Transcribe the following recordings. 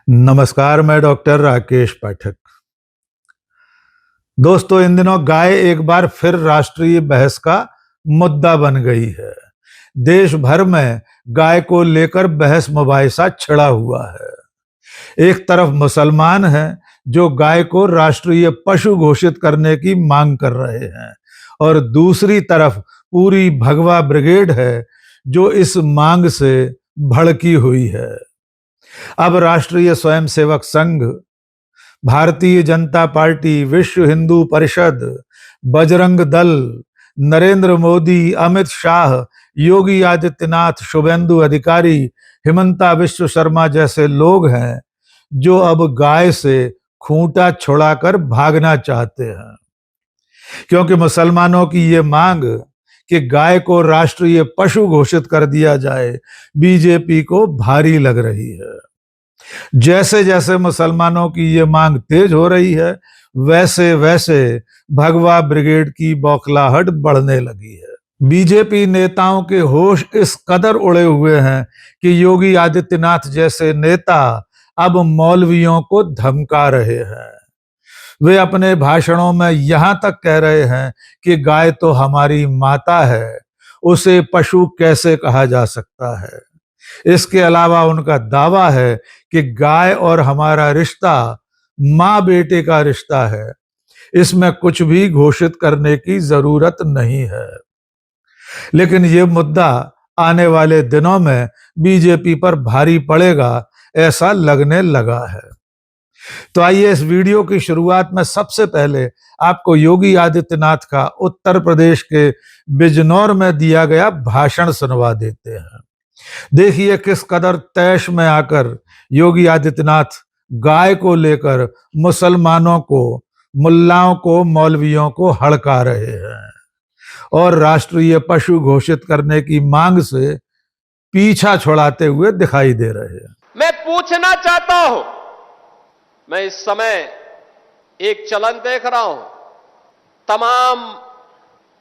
नमस्कार, मैं डॉक्टर राकेश पाठक। दोस्तों, इन दिनों गाय एक बार फिर राष्ट्रीय बहस का मुद्दा बन गई है। देश भर में गाय को लेकर बहस मुबाहिसा छिड़ा हुआ है। एक तरफ मुसलमान हैं जो गाय को राष्ट्रीय पशु घोषित करने की मांग कर रहे हैं और दूसरी तरफ पूरी भगवा ब्रिगेड है जो इस मांग से भड़की हुई है। अब राष्ट्रीय स्वयंसेवक संघ, भारतीय जनता पार्टी, विश्व हिंदू परिषद, बजरंग दल, नरेंद्र मोदी, अमित शाह, योगी आदित्यनाथ, शुभेंदु अधिकारी, हिमंता विश्व शर्मा जैसे लोग हैं जो अब गाय से खूंटा छुड़ाकर भागना चाहते हैं, क्योंकि मुसलमानों की ये मांग कि गाय को राष्ट्रीय पशु घोषित कर दिया जाए बीजेपी को भारी लग रही है। जैसे जैसे मुसलमानों की ये मांग तेज हो रही है, वैसे वैसे भगवा ब्रिगेड की बौखलाहट बढ़ने लगी है। बीजेपी नेताओं के होश इस कदर उड़े हुए हैं कि योगी आदित्यनाथ जैसे नेता अब मौलवियों को धमका रहे हैं। वे अपने भाषणों में यहां तक कह रहे हैं कि गाय तो हमारी माता है, उसे पशु कैसे कहा जा सकता है। इसके अलावा उनका दावा है कि गाय और हमारा रिश्ता माँ बेटे का रिश्ता है, इसमें कुछ भी घोषित करने की जरूरत नहीं है। लेकिन ये मुद्दा आने वाले दिनों में बीजेपी पर भारी पड़ेगा, ऐसा लगने लगा है। तो आइए इस वीडियो की शुरुआत में सबसे पहले आपको योगी आदित्यनाथ का उत्तर प्रदेश के बिजनौर में दिया गया भाषण सुनवा देते हैं। देखिए किस कदर तैश में आकर योगी आदित्यनाथ गाय को लेकर मुसलमानों को, मुल्लाओं को, मौलवियों को हड़का रहे हैं और राष्ट्रीय पशु घोषित करने की मांग से पीछा छुड़ाते हुए दिखाई दे रहे हैं। मैं पूछना चाहता हूं, मैं इस समय एक चलन देख रहा हूं, तमाम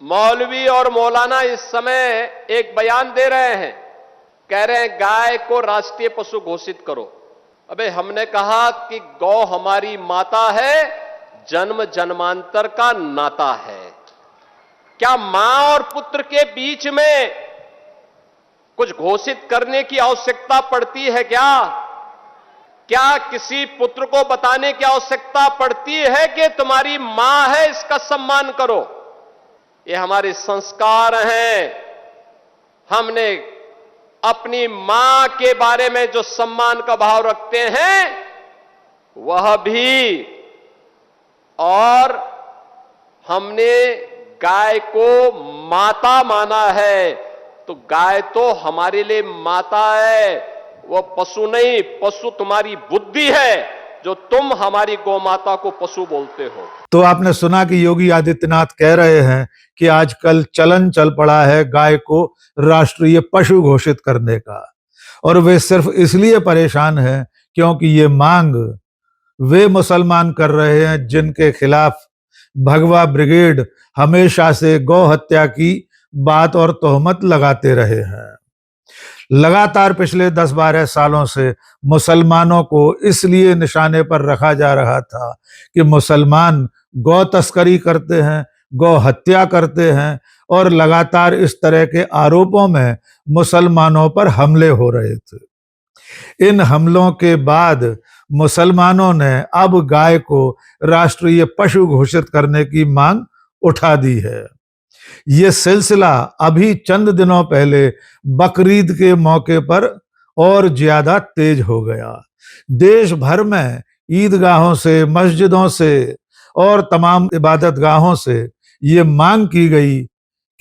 मौलवी और मौलाना इस समय एक बयान दे रहे हैं, कह रहे हैं गाय को राष्ट्रीय पशु घोषित करो। अबे हमने कहा कि गौ हमारी माता है, जन्म जन्मांतर का नाता है। क्या मां और पुत्र के बीच में कुछ घोषित करने की आवश्यकता पड़ती है क्या किसी पुत्र को बताने की आवश्यकता पड़ती है कि तुम्हारी मां है, इसका सम्मान करो? ये हमारे संस्कार हैं। हमने अपनी मां के बारे में जो सम्मान का भाव रखते हैं वह भी, और हमने गाय को माता माना है, तो गाय तो हमारे लिए माता है, वह पशु नहीं। पशु तुम्हारी बुद्धि है जो तुम हमारी गौ माता को पशु बोलते हो। तो आपने सुना कि योगी आदित्यनाथ कह रहे हैं कि आजकल चलन चल पड़ा है गाय को राष्ट्रीय पशु घोषित करने का, और वे सिर्फ इसलिए परेशान हैं क्योंकि ये मांग वे मुसलमान कर रहे हैं जिनके खिलाफ भगवा ब्रिगेड हमेशा से गौ हत्या की बात और तोहमत लगाते रहे हैं। लगातार पिछले 10-12 सालों से मुसलमानों को इसलिए निशाने पर रखा जा रहा था कि मुसलमान गौ तस्करी करते हैं, गौ हत्या करते हैं, और लगातार इस तरह के आरोपों में मुसलमानों पर हमले हो रहे थे। इन हमलों के बाद मुसलमानों ने अब गाय को राष्ट्रीय पशु घोषित करने की मांग उठा दी है। ये सिलसिला अभी चंद दिनों पहले बकरीद के मौके पर और ज्यादा तेज हो गया। देश भर में ईदगाहों से, मस्जिदों से और तमाम इबादतगाहों से ये मांग की गई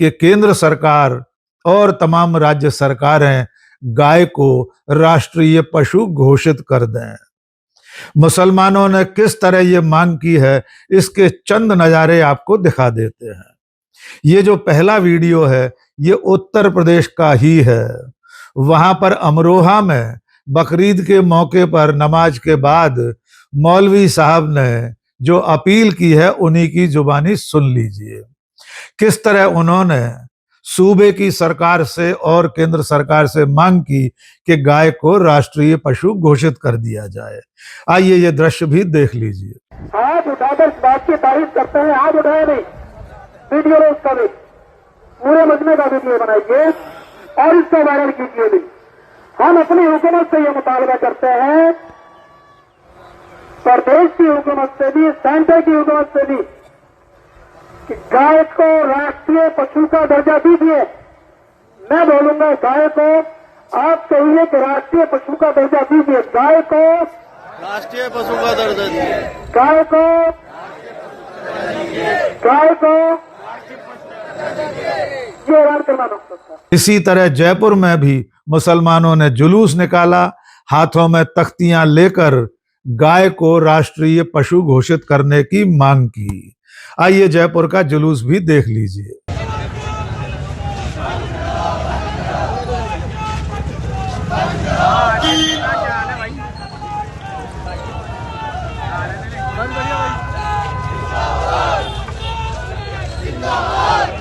कि केंद्र सरकार और तमाम राज्य सरकारें गाय को राष्ट्रीय पशु घोषित कर दें। मुसलमानों ने किस तरह ये मांग की है, इसके चंद नजारे आपको दिखा देते हैं। ये जो पहला वीडियो है ये उत्तर प्रदेश का ही है। वहां पर अमरोहा में बकरीद के मौके पर नमाज के बाद मौलवी साहब ने जो अपील की है उन्हीं की जुबानी सुन लीजिए। किस तरह उन्होंने सूबे की सरकार से और केंद्र सरकार से मांग की कि गाय को राष्ट्रीय पशु घोषित कर दिया जाए। आइए ये दृश्य भी देख लीजिए। हाथ उठाकर इस बात की तारीफ करते हैं, हाथ उठाया नहीं, वीडियो रोज का भी पूरे मजमे का वीडियो बनाइए और इसको वायरल कीजिए भी। हम अपनी हुकूमत से यह मुतालबा करते हैं, प्रदेश की हुकूमत से भी, सेंटर की हुकूमत से भी, कि गाय को राष्ट्रीय पशु का दर्जा दीजिए। मैं बोलूंगा गाय को आप कहिए कि राष्ट्रीय पशु का दर्जा दीजिए, गाय को राष्ट्रीय पशु का दर्जा दिए, गाय को ये ऐलान करना मकसद था। इसी तरह जयपुर में भी मुसलमानों ने जुलूस निकाला, हाथों में तख्तियां लेकर गाय को राष्ट्रीय पशु घोषित करने की मांग की। आइए जयपुर का जुलूस भी देख लीजिए।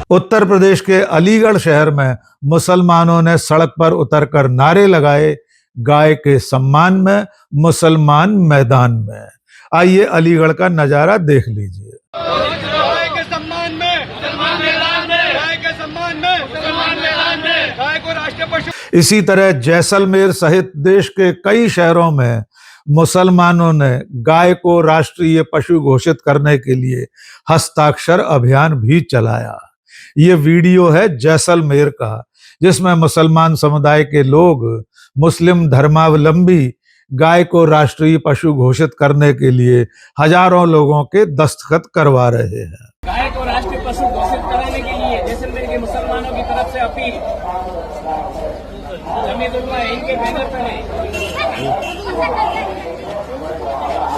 उत्तर प्रदेश के अलीगढ़ शहर में मुसलमानों ने सड़क पर उतरकर नारे लगाए, गाय के सम्मान में, मुसलमान मैदान में। आइए अलीगढ़ का नजारा देख लीजिए। गाय के सम्मान में, मुसलमान मैदान में, गाय के सम्मान में, मुसलमान मैदान में, गाय को राष्ट्रीय पशु। इसी तरह जैसलमेर सहित देश के कई शहरों में मुसलमानों ने गाय को राष्ट्रीय पशु घोषित करने के लिए हस्ताक्षर अभियान भी चलाया। ये वीडियो है जैसलमेर का, जिसमें मुसलमान समुदाय के लोग, मुस्लिम धर्मावलंबी गाय को राष्ट्रीय पशु घोषित करने के लिए हजारों लोगों के दस्तखत करवा रहे हैं। गाय को राष्ट्रीय पशु घोषित कराने के लिए जैसलमेर के मुसलमानों की तरफ से अपील। जमीयतुल्लाह इनके बैनर तले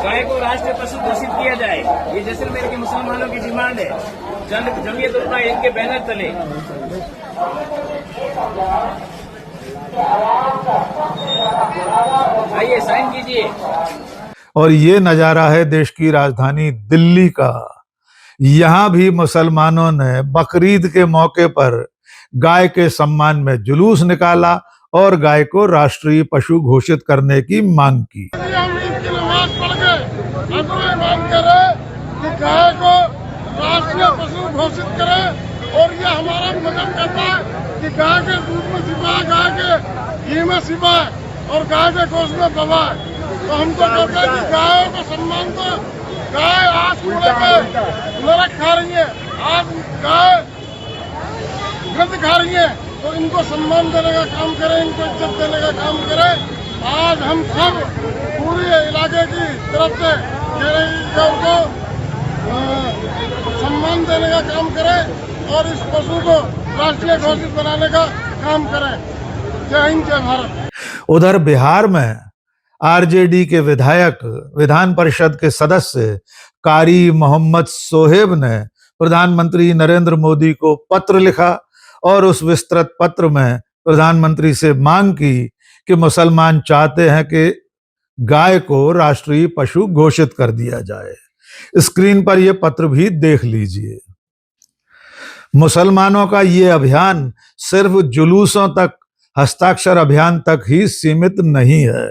गाय को राष्ट्रीय पशु घोषित किया जाए, ये जैसलमेर के मुसलमानों की डिमांड है। जमीयतुल्लाह इनके बैनर तले आइए साइन कीजिए। और ये नजारा है देश की राजधानी दिल्ली का। यहां भी मुसलमानों ने बकरीद के मौके पर गाय के सम्मान में जुलूस निकाला और गाय को राष्ट्रीय पशु घोषित करने की मांग की। हम ईद की नमाज पढ़ के अपनी मांग करें कि गाय को राष्ट्रीय पशु घोषित करें, और ये हमारा मजहब कहता है कि गाय के दूध में शिफा है, गाय के घी में शिफा है और गाय के गोश्त में दवा है। तो हम तो कहते हैं कि गायों को सम्मान दो। गाय आज कूड़े पे नरक खा रही है, आज गाय गंद खा रही है, तो इनको सम्मान देने का काम करें, इनको इज्जत देने का काम करें। आज हम सब पूरे इलाके की तरफ से कह रहे हैं कि उनको सम्मान देने का काम करें और इस पशु को राष्ट्रीय घोषित बनाने का काम करें। जय हिंद, जय भारत। उधर बिहार में आरजेडी के विधायक, विधान परिषद के सदस्य कारी मोहम्मद सोहेब ने प्रधानमंत्री नरेंद्र मोदी को पत्र लिखा और उस विस्तृत पत्र में प्रधानमंत्री से मांग की कि मुसलमान चाहते हैं कि गाय को राष्ट्रीय पशु घोषित कर दिया जाए। स्क्रीन पर यह पत्र भी देख लीजिए। मुसलमानों का ये अभियान सिर्फ जुलूसों तक, हस्ताक्षर अभियान तक ही सीमित नहीं है।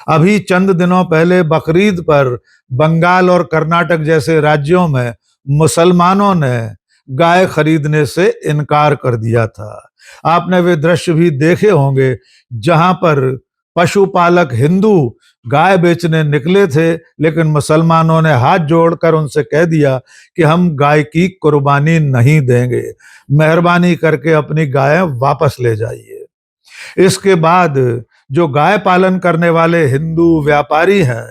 अभी चंद दिनों पहले बकरीद पर बंगाल और कर्नाटक जैसे राज्यों में मुसलमानों ने गाय खरीदने से इनकार कर दिया था। आपने वे दृश्य भी देखे होंगे जहां पर पशुपालक हिंदू गाय बेचने निकले थे, लेकिन मुसलमानों ने हाथ जोड़कर उनसे कह दिया कि हम गाय की कुर्बानी नहीं देंगे, मेहरबानी करके अपनी गाय वापस ले जाइए। इसके बाद जो गाय पालन करने वाले हिंदू व्यापारी हैं,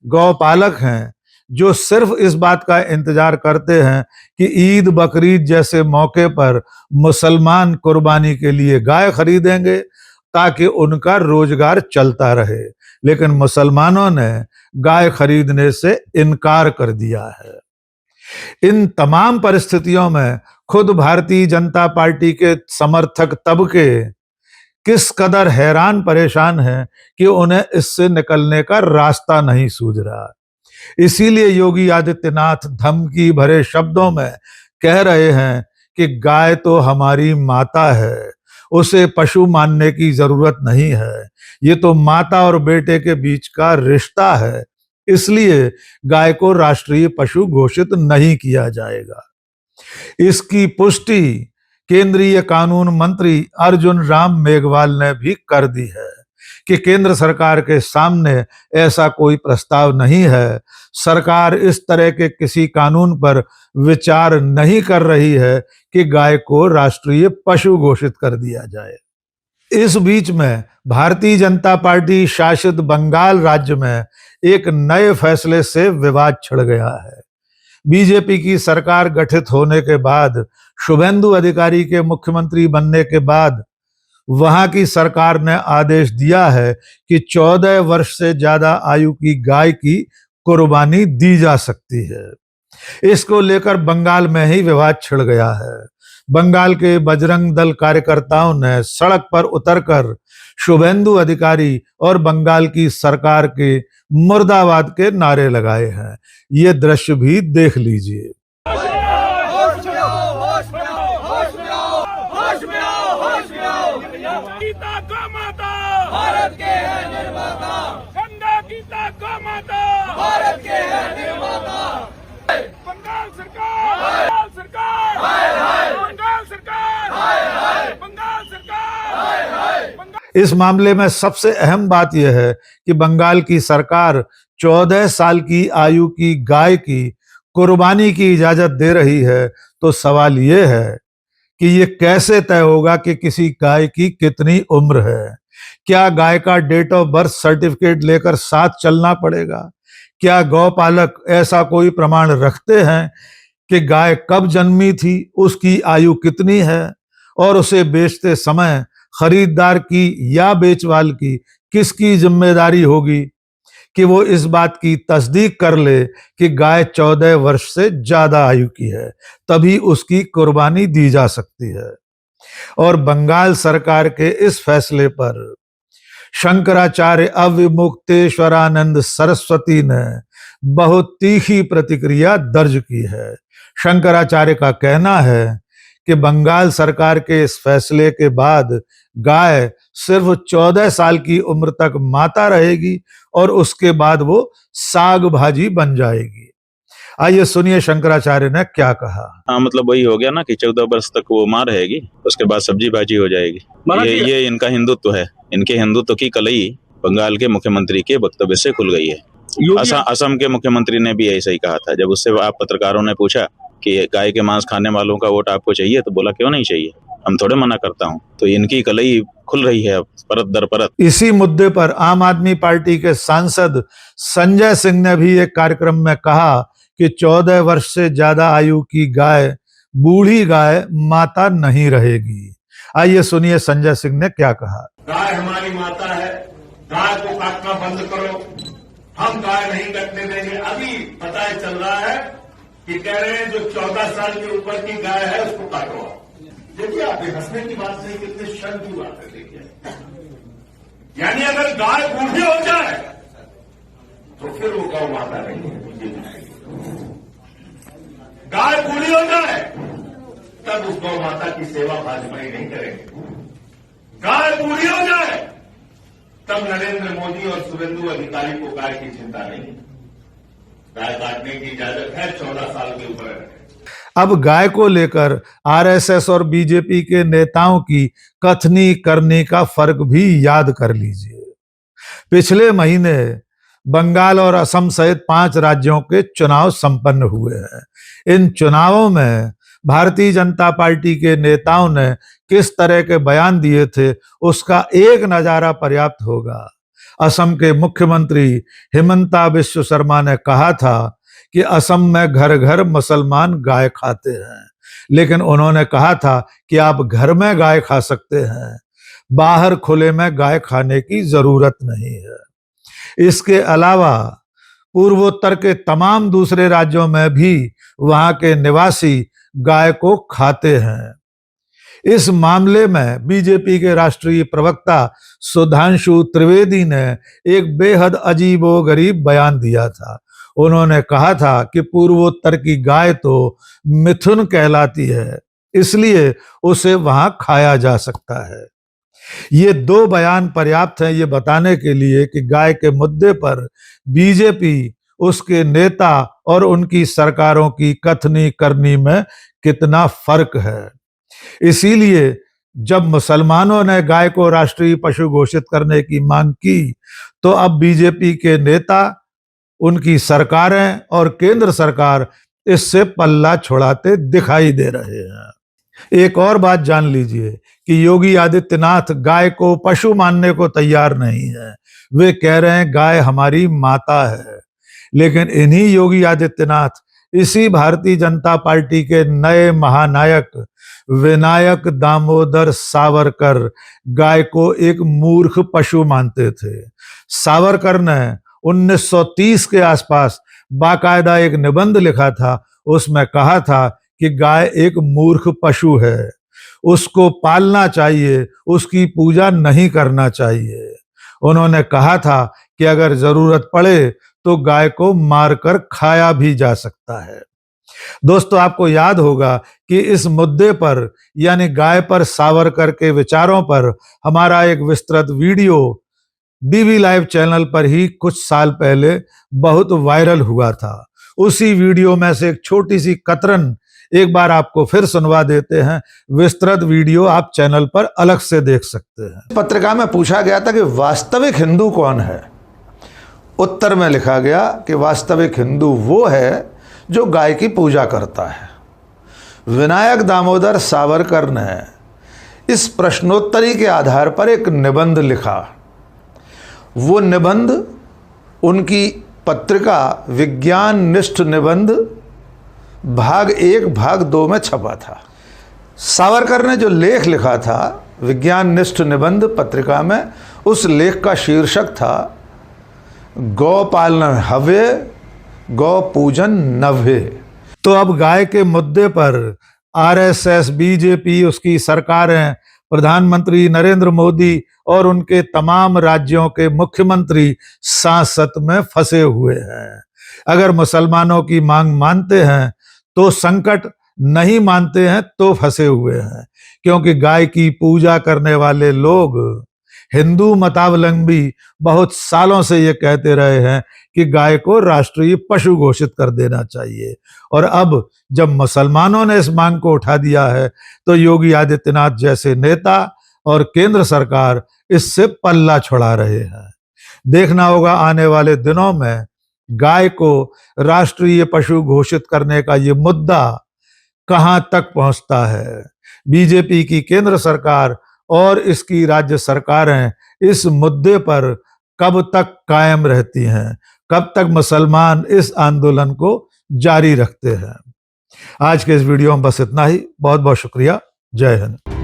गौपालक हैं, जो सिर्फ इस बात का इंतजार करते हैं कि ईद बकरीद जैसे मौके पर मुसलमान कुर्बानी के लिए गाय खरीदेंगे ताकि उनका रोजगार चलता रहे, लेकिन मुसलमानों ने गाय खरीदने से इनकार कर दिया है। इन तमाम परिस्थितियों में खुद भारतीय जनता पार्टी के समर्थक तबके किस कदर हैरान परेशान हैं कि उन्हें इससे निकलने का रास्ता नहीं सूझ रहा। इसीलिए योगी आदित्यनाथ धमकी भरे शब्दों में कह रहे हैं कि गाय तो हमारी माता है, उसे पशु मानने की जरूरत नहीं है, ये तो माता और बेटे के बीच का रिश्ता है, इसलिए गाय को राष्ट्रीय पशु घोषित नहीं किया जाएगा। इसकी पुष्टि केंद्रीय कानून मंत्री अर्जुन राम मेघवाल ने भी कर दी है कि केंद्र सरकार के सामने ऐसा कोई प्रस्ताव नहीं है। सरकार इस तरह के किसी कानून पर विचार नहीं कर रही है कि गाय को राष्ट्रीय पशु घोषित कर दिया जाए। इस बीच में भारतीय जनता पार्टी शासित बंगाल राज्य में एक नए फैसले से विवाद छिड़ गया है। बीजेपी की सरकार गठित होने के बाद, शुभेंदु अधिकारी के मुख्यमंत्री बनने के बाद वहां की सरकार ने आदेश दिया है कि 14 वर्ष से ज्यादा आयु की गाय की कुर्बानी दी जा सकती है। इसको लेकर बंगाल में ही विवाद छिड़ गया है। बंगाल के बजरंग दल कार्यकर्ताओं ने सड़क पर उतरकर शुभेंदु अधिकारी और बंगाल की सरकार के मुर्दाबाद के नारे लगाए हैं। ये दृश्य भी देख लीजिए। गीता गौ माता भारत के है निर्माता, गंगा गीता गौ माता भारत के है निर्माता। बंगाल सरकार, बंगाल सरकार, बंगाल सरकार, बंगाल सरकार। इस मामले में सबसे अहम बात यह है कि बंगाल की सरकार 14 साल की आयु की गाय की कुर्बानी की इजाजत दे रही है, तो सवाल यह है कि ये कैसे तय होगा कि किसी गाय की कितनी उम्र है? क्या गाय का डेट ऑफ बर्थ सर्टिफिकेट लेकर साथ चलना पड़ेगा? क्या गौपालक ऐसा कोई प्रमाण रखते हैं कि गाय कब जन्मी थी, उसकी आयु कितनी है, और उसे बेचते समय खरीदार की या बेचवाल की किसकी जिम्मेदारी होगी कि वो इस बात की तस्दीक कर ले कि गाय 14 वर्ष से ज्यादा आयु की है, तभी उसकी कुर्बानी दी जा सकती है। और बंगाल सरकार के इस फैसले पर शंकराचार्य अविमुक्तेश्वरानंद सरस्वती ने बहुत तीखी प्रतिक्रिया दर्ज की है। शंकराचार्य का कहना है कि बंगाल सरकार के इस फैसले के बाद गाय सिर्फ 14 साल की उम्र तक माता रहेगी और उसके बाद वो साग भाजी बन जाएगी। आइए सुनिए शंकराचार्य ने क्या कहा। हाँ, मतलब वही हो गया ना कि 14 वर्ष तक वो मां रहेगी, उसके बाद सब्जी भाजी हो जाएगी। ये इनका हिंदुत्व है। इनके हिंदुत्व की कलई बंगाल के मुख्यमंत्री के वक्तव्य से खुल गई है। असम के मुख्यमंत्री ने भी ऐसा ही कहा था। जब उससे आप पत्रकारों ने पूछा कि गाय के मांस खाने वालों का वोट आपको चाहिए, तो बोला क्यों नहीं चाहिए, हम थोड़े मना करता हूं। तो इनकी कलई खुल रही है परत दर परत। इसी मुद्दे पर आम आदमी पार्टी के सांसद संजय सिंह ने भी एक कार्यक्रम में कहा कि 14 वर्ष से ज्यादा आयु की गाय, बूढ़ी गाय माता नहीं रहेगी। आइए सुनिए संजय सिंह ने क्या कहा। गाय हमारी माता है, गाय को काटना बंद करो, हम गाय नहीं कटने देंगे। अभी पता चल रहा है कि कह रहे हैं जो 14 साल के ऊपर की गाय है उसको काटो। देखिए, आप हंसने की बात नहीं, कितने शर्म की बात है। देखिए, यानी अगर गाय बूढ़ी हो जाए तो फिर वो गौ माता नहीं है। गाय बूढ़ी हो जाए तब उस गौ माता की सेवा भाजपाई नहीं करेंगे। गाय बूढ़ी हो जाए तब नरेंद्र मोदी और शुभेंदु अधिकारी को गाय की चिंता नहीं। गाय काटने की इजाजत है 14 साल के ऊपर। अब गाय को लेकर आरएसएस और बीजेपी के नेताओं की कथनी करनी का फर्क भी याद कर लीजिए। पिछले महीने बंगाल और असम सहित 5 राज्यों के चुनाव संपन्न हुए हैं। इन चुनावों में भारतीय जनता पार्टी के नेताओं ने किस तरह के बयान दिए थे, उसका एक नजारा पर्याप्त होगा। असम के मुख्यमंत्री हिमंता बिस्व शर्मा ने कहा था कि असम में घर घर मुसलमान गाय खाते हैं, लेकिन उन्होंने कहा था कि आप घर में गाय खा सकते हैं, बाहर खुले में गाय खाने की जरूरत नहीं है। इसके अलावा पूर्वोत्तर के तमाम दूसरे राज्यों में भी वहां के निवासी गाय को खाते हैं। इस मामले में बीजेपी के राष्ट्रीय प्रवक्ता सुधांशु त्रिवेदी ने एक बेहद अजीबोगरीब बयान दिया था। उन्होंने कहा था कि पूर्वोत्तर की गाय तो मिथुन कहलाती है, इसलिए उसे वहां खाया जा सकता है। ये दो बयान पर्याप्त हैं ये बताने के लिए कि गाय के मुद्दे पर बीजेपी, उसके नेता और उनकी सरकारों की कथनी करनी में कितना फर्क है। इसीलिए जब मुसलमानों ने गाय को राष्ट्रीय पशु घोषित करने की मांग की, तो अब बीजेपी के नेता, उनकी सरकारें और केंद्र सरकार इससे पल्ला छुड़ाते दिखाई दे रहे हैं। एक और बात जान लीजिए कि योगी आदित्यनाथ गाय को पशु मानने को तैयार नहीं है। वे कह रहे हैं गाय हमारी माता है। लेकिन इन्हीं योगी आदित्यनाथ, इसी भारतीय जनता पार्टी के नए महानायक विनायक दामोदर सावरकर गाय को एक मूर्ख पशु मानते थे। सावरकर ने 1930 के आसपास बाकायदा एक निबंध लिखा था। उसमें कहा था कि गाय एक मूर्ख पशु है, उसको पालना चाहिए, उसकी पूजा नहीं करना चाहिए। उन्होंने कहा था कि अगर जरूरत पड़े तो गाय को मारकर खाया भी जा सकता है। दोस्तों, आपको याद होगा कि इस मुद्दे पर यानी गाय पर सावरकर के विचारों पर हमारा एक विस्तृत वीडियो डीवी लाइव चैनल पर ही कुछ साल पहले बहुत वायरल हुआ था। उसी वीडियो में से एक छोटी सी कतरन एक बार आपको फिर सुनवा देते हैं। विस्तृत वीडियो आप चैनल पर अलग से देख सकते हैं। पत्रिका में पूछा गया था कि वास्तविक हिंदू कौन है। उत्तर में लिखा गया कि वास्तविक हिंदू वो है जो गाय की पूजा करता है। विनायक दामोदर सावरकर ने इस प्रश्नोत्तरी के आधार पर एक निबंध लिखा। वो निबंध उनकी पत्रिका विज्ञान निष्ठ निबंध भाग 1 भाग 2 में छपा था। सावरकर ने जो लेख लिखा था विज्ञान निष्ठ निबंध पत्रिका में, उस लेख का शीर्षक था गौ पालन हव्य, गौ पूजन नव्य। तो अब गाय के मुद्दे पर आरएसएस, बीजेपी, उसकी सरकारें, प्रधानमंत्री नरेंद्र मोदी और उनके तमाम राज्यों के मुख्यमंत्री सांसत में फंसे हुए हैं। अगर मुसलमानों की मांग मानते हैं तो संकट, नहीं मानते हैं तो फंसे हुए हैं। क्योंकि गाय की पूजा करने वाले लोग, हिंदू मतावलंबी, बहुत सालों से ये कहते रहे हैं कि गाय को राष्ट्रीय पशु घोषित कर देना चाहिए। और अब जब मुसलमानों ने इस मांग को उठा दिया है तो योगी आदित्यनाथ जैसे नेता और केंद्र सरकार इससे पल्ला छुड़ा रहे हैं। देखना होगा आने वाले दिनों में गाय को राष्ट्रीय पशु घोषित करने का ये मुद्दा कहां तक पहुंचता है। बीजेपी की केंद्र सरकार और इसकी राज्य सरकारें इस मुद्दे पर कब तक कायम रहती हैं, कब तक मुसलमान इस आंदोलन को जारी रखते हैं। आज के इस वीडियो में बस इतना ही। बहुत बहुत शुक्रिया। जय हिंद।